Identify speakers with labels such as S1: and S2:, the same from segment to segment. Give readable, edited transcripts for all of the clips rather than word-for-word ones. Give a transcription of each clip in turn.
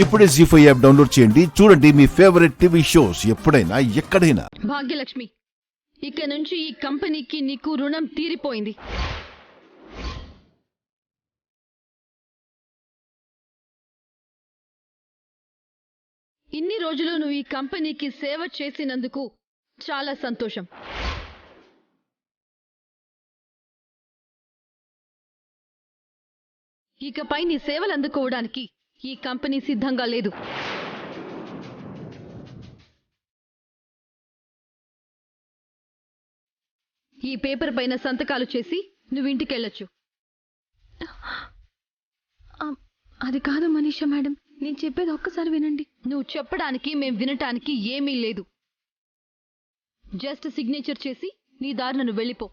S1: ఇప్పుడే జీ5 app download చేయండి. చూడండి మీ ఫేవరెట్ టీవీ షోస్ ఎప్పుడైనా ఎక్కడైనా.
S2: భాగ్యలక్ష్మి, ఇక నుంచి ఈ కంపెనీకి నీకు రుణం తీరిపోయింది. ఇన్ని రోజులు నువ్వు ఈ కంపెనీకి సేవ చేసినందుకు చాలా సంతోషం. ఇకపై నీ సేవలు అందుకోవడానికి ఈ కంపెనీ సిద్ధంగా లేదు. ఈ పేపర్ పైన సంతకాలు చేసి నువ్వు ఇంటికెళ్ళొచ్చు.
S3: అది కాదు మనీషా మేడం, నేను చెప్పేది ఒక్కసారి వినండి.
S2: నువ్వు చెప్పడానికి మేం వినటానికి ఏమీ లేదు. జస్ట్ సిగ్నేచర్ చేసి నీ దారిన నువ్వు వెళ్ళిపో.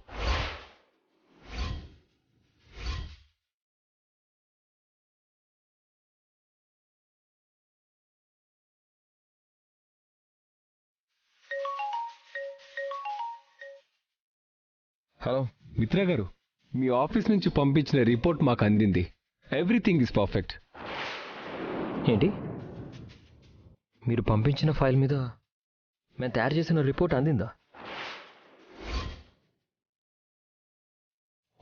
S4: హలో మిత్ర గారు, మీ ఆఫీస్ నుంచి పంపించిన రిపోర్ట్ మాకు అందింది. Everything is perfect.
S5: ఏంటి, మీరు పంపించిన ఫైల్ మీద మేము తయారు చేసిన రిపోర్ట్ అందిందా?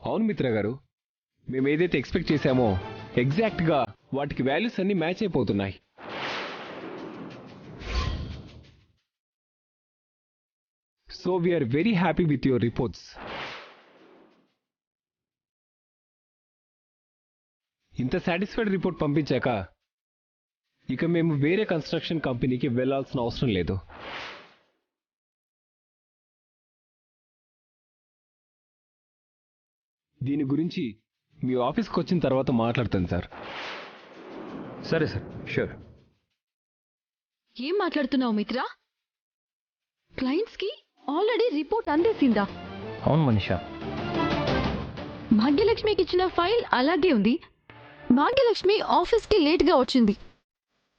S4: అవును మిత్ర గారు, మేము ఏదైతే ఎక్స్పెక్ట్ చేశామో ఎగ్జాక్ట్గా వాటికి వాల్యూస్ అన్ని మ్యాచ్ అయిపోతున్నాయి. So we are very happy with your reports. ఇంత సాటిస్ఫైడ్ రిపోర్ట్ పంపించాక ఇక మేము వేరే కన్స్ట్రక్షన్ కంపెనీకి వెళ్లాల్సిన అవసరం లేదు. దీని గురించి మీ ఆఫీస్కి వచ్చిన తర్వాత మాట్లాడతాను సార్.
S5: సరే సార్, షూర్.
S2: ఏం మాట్లాడుతున్నావు మిత్రా? క్లయింట్స్ కి ఆల్రెడీ రిపోర్ట్ అందేసిందా?
S5: అవును మనీషా.
S2: భాగ్యలక్ష్మికి ఇచ్చిన ఫైల్ అలాగే ఉంది. భాగ్యలక్ష్మి ఆఫీస్కి లేట్గా వచ్చింది.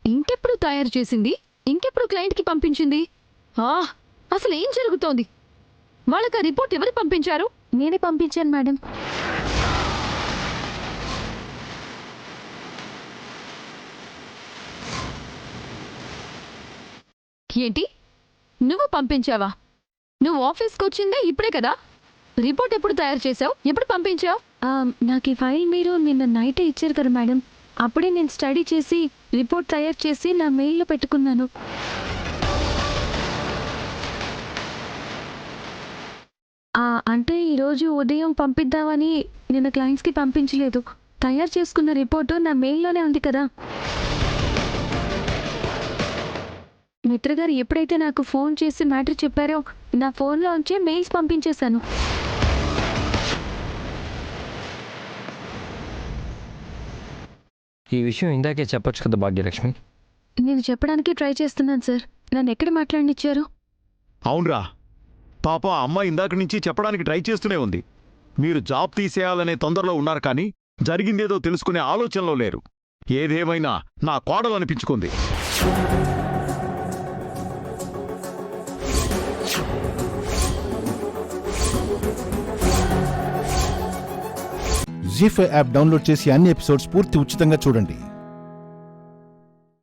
S2: ఇంకెప్పుడు తయారు చేసింది, ఇంకెప్పుడు క్లయింట్కి పంపించింది? అసలు ఏం జరుగుతోంది? వాళ్ళకి ఆ రిపోర్ట్ ఎవరు పంపించారు?
S3: నేనే పంపించాను మేడం.
S2: ఏంటి, నువ్వు పంపించావా? నువ్వు ఆఫీస్కి వచ్చిందే ఇప్పుడే కదా. రిపోర్ట్ ఎప్పుడు తయారు చేసావు, ఎప్పుడు పంపించావు?
S3: నాకు ఈ ఫైల్ మీరు నిన్న నైటే ఇచ్చారు కదా మేడం. అప్పుడే నేను స్టడీ చేసి రిపోర్ట్ తయారు చేసి నా మెయిల్లో పెట్టుకున్నాను. అంటే ఈరోజు ఉదయం పంపిద్దామని నిన్న క్లయింట్స్కి పంపించలేదు. తయారు చేసుకున్న రిపోర్టు నా మెయిల్లోనే ఉంది కదా. మిత్ర గారు ఎప్పుడైతే నాకు ఫోన్ చేసి మ్యాటర్ చెప్పారో నా ఫోన్లోంచే మెయిల్స్ పంపించేశాను.
S5: ఈ విషయం ఇందాకే చెప్పొచ్చు కదా భాగ్యలక్ష్మి.
S3: నేను చెప్పడానికి ట్రై చేస్తున్నాను సార్. నన్ను ఎక్కడ మాట్లాడనిచ్చారు?
S1: అవునరా, పాప అమ్మ ఇందాక నుంచి చెప్పడానికి ట్రై చేస్తూనే ఉంది. మీరు జాబ్ తీసేయాలనే తొందరలో ఉన్నారు, కానీ జరిగిందేదో తెలుసుకునే ఆలోచనలో లేరు. ఏదేమైనా నా కోడలు అనిపించుకుంది. జీ5 యాప్ డౌన్లోడ్ చేసి అన్ని ఎపిసోడ్స్ పూర్తి ఉచితంగా చూడండి.